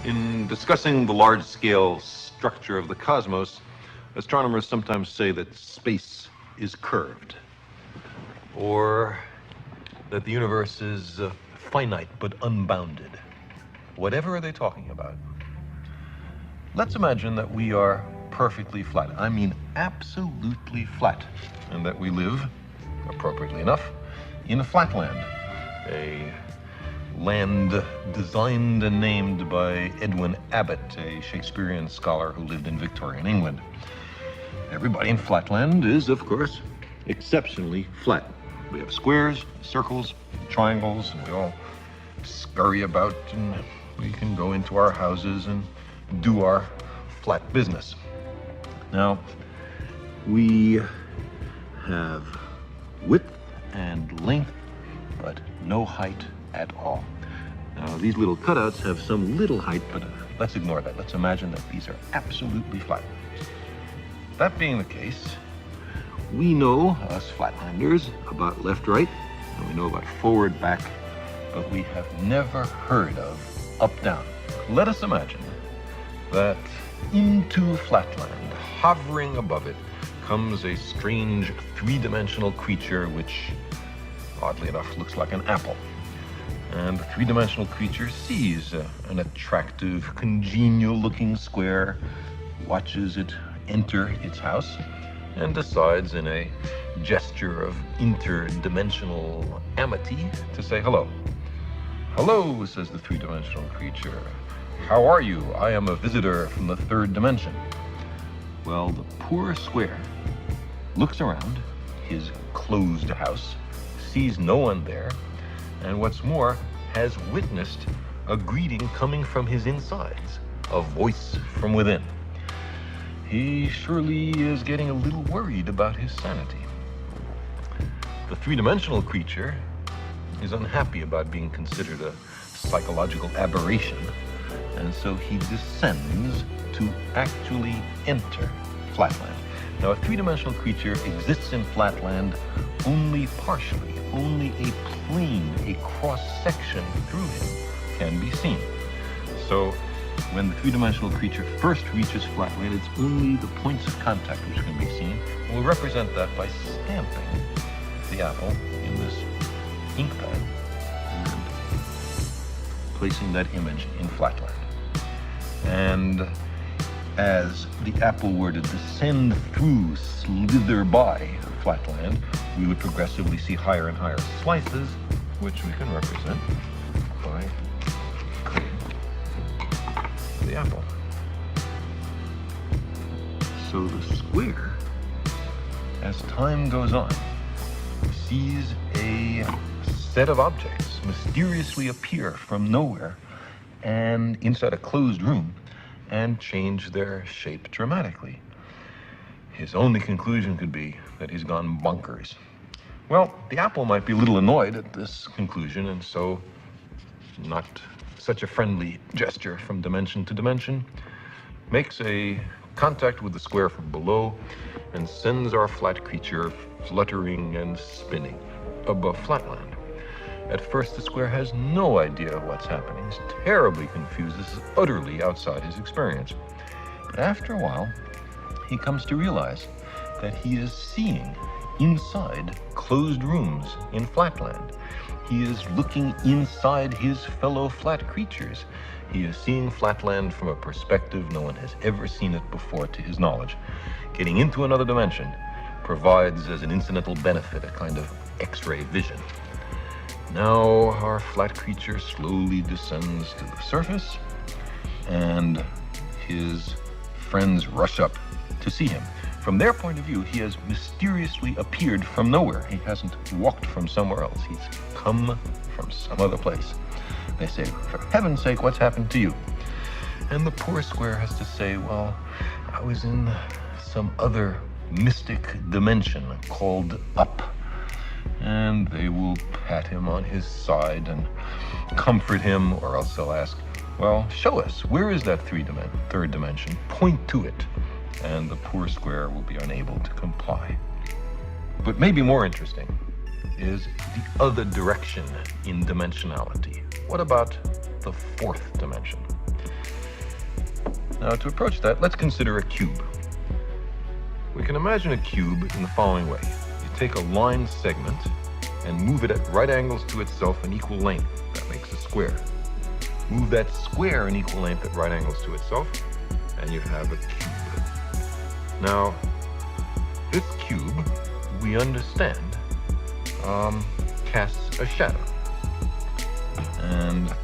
In discussing the large-scale structure of the cosmos, astronomers sometimes say that space is curved, or that the universe is finite but unbounded. Whatever are they talking about? Let's imagine that we are perfectly flat. I mean absolutely flat. And that we live, appropriately enough, in Flatland, a land designed and named by Edwin Abbott, a Shakespearean scholar who lived in Victorian England. Everybody in Flatland is, of course, exceptionally flat. We have squares, circles, triangles, and we all scurry about, and we can go into our houses and do our flat business. Now, we have width and length, but no height at all. Now, these little cutouts have some little height, but let's ignore that. Let's imagine that these are absolutely flat. That being the case, we know, us Flatlanders, about left-right, and we know about forward-back, but we have never heard of up-down. Let us imagine that into Flatland, hovering above it, comes a strange three-dimensional creature which, oddly enough, looks like an apple. And the three-dimensional creature sees an attractive, congenial-looking square, watches it enter its house, and decides in a gesture of interdimensional amity to say hello. "Hello," says the three-dimensional creature. "How are you? I am a visitor from the third dimension." Well, the poor square looks around his closed house, sees no one there, and what's more, has witnessed a greeting coming from his insides, a voice from within. He surely is getting a little worried about his sanity. The three-dimensional creature is unhappy about being considered a psychological aberration, and so he descends to actually enter Flatland. Now, a three-dimensional creature exists in Flatland only partially. Only a plane, a cross-section through him can be seen. So when the three-dimensional creature first reaches Flatland, it's only the points of contact which can be seen. We'll represent that by stamping the apple in this ink pad and placing that image in Flatland. And as the apple were to descend through, slither by Flatland, we would progressively see higher and higher slices, which we can represent by cutting the apple. So the square, as time goes on, sees a set of objects mysteriously appear from nowhere and inside a closed room and change their shape dramatically. His only conclusion could be that he's gone bonkers. Well, the apple might be a little annoyed at this conclusion, and so, not such a friendly gesture from dimension to dimension, makes a contact with the square from below and sends our flat creature fluttering and spinning above Flatland. At first, the square has no idea what's happening. He's terribly confused. This is utterly outside his experience. But after a while, he comes to realize that he is seeing inside closed rooms in Flatland. He is looking inside his fellow flat creatures. He is seeing Flatland from a perspective no one has ever seen it before to his knowledge. Getting into another dimension provides as an incidental benefit a kind of X-ray vision. Now our flat creature slowly descends to the surface, and his friends rush up to see him. From their point of view, he has mysteriously appeared from nowhere. He hasn't walked from somewhere else. He's come from some other place. They say, "For heaven's sake, what's happened to you?" And the poor square has to say, "Well, I was in some other mystic dimension called up." And they will pat him on his side and comfort him, or else they'll ask, "Well, show us, where is that third dimension? Point to it." And the poor square will be unable to comply. But maybe more interesting is the other direction in dimensionality. What about the fourth dimension? Now, to approach that, let's consider a cube. We can imagine a cube in the following way. You take a line segment and move it at right angles to itself in equal length. That makes a square. Move that square in equal length at right angles to itself, and you have a cube. Now, this cube, we understand, casts a shadow. And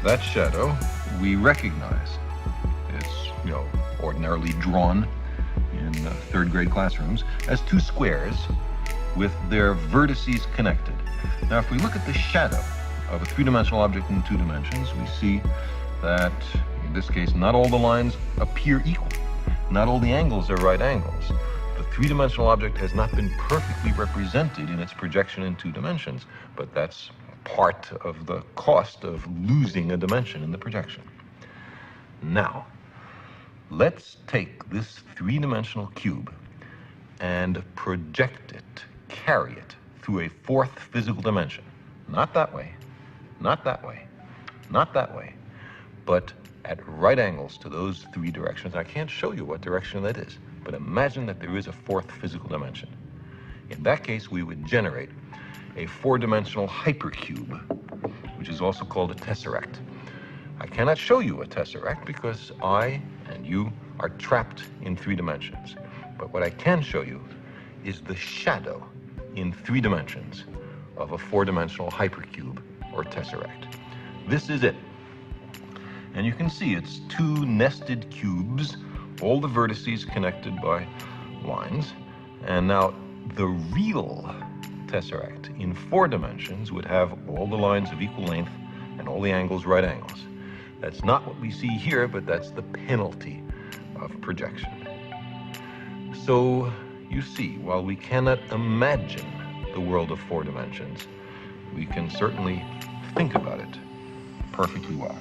that shadow we recognize. It's, ordinarily drawn in third grade classrooms as two squares with their vertices connected. Now, if we look at the shadow of a three-dimensional object in 2 dimensions, we see that, in this case, not all the lines appear equal. Not all the angles are right angles. The three-dimensional object has not been perfectly represented in its projection in 2 dimensions, but that's part of the cost of losing a dimension in the projection. Now, let's take this three-dimensional cube and project it, carry it through a 4th physical dimension. Not that way, not that way, not that way, but at right angles to those 3 directions. I can't show you what direction that is, but imagine that there is a 4th physical dimension. In that case, we would generate a 4-dimensional hypercube, which is also called a tesseract. I cannot show you a tesseract because I and you are trapped in 3 dimensions. But what I can show you is the shadow in 3 dimensions of a 4-dimensional hypercube or tesseract. This is it. And you can see it's 2 nested cubes, all the vertices connected by lines. And now the real tesseract in 4 dimensions would have all the lines of equal length and all the angles right angles. That's not what we see here, but that's the penalty of projection. So you see, while we cannot imagine the world of 4 dimensions, we can certainly think about it perfectly well.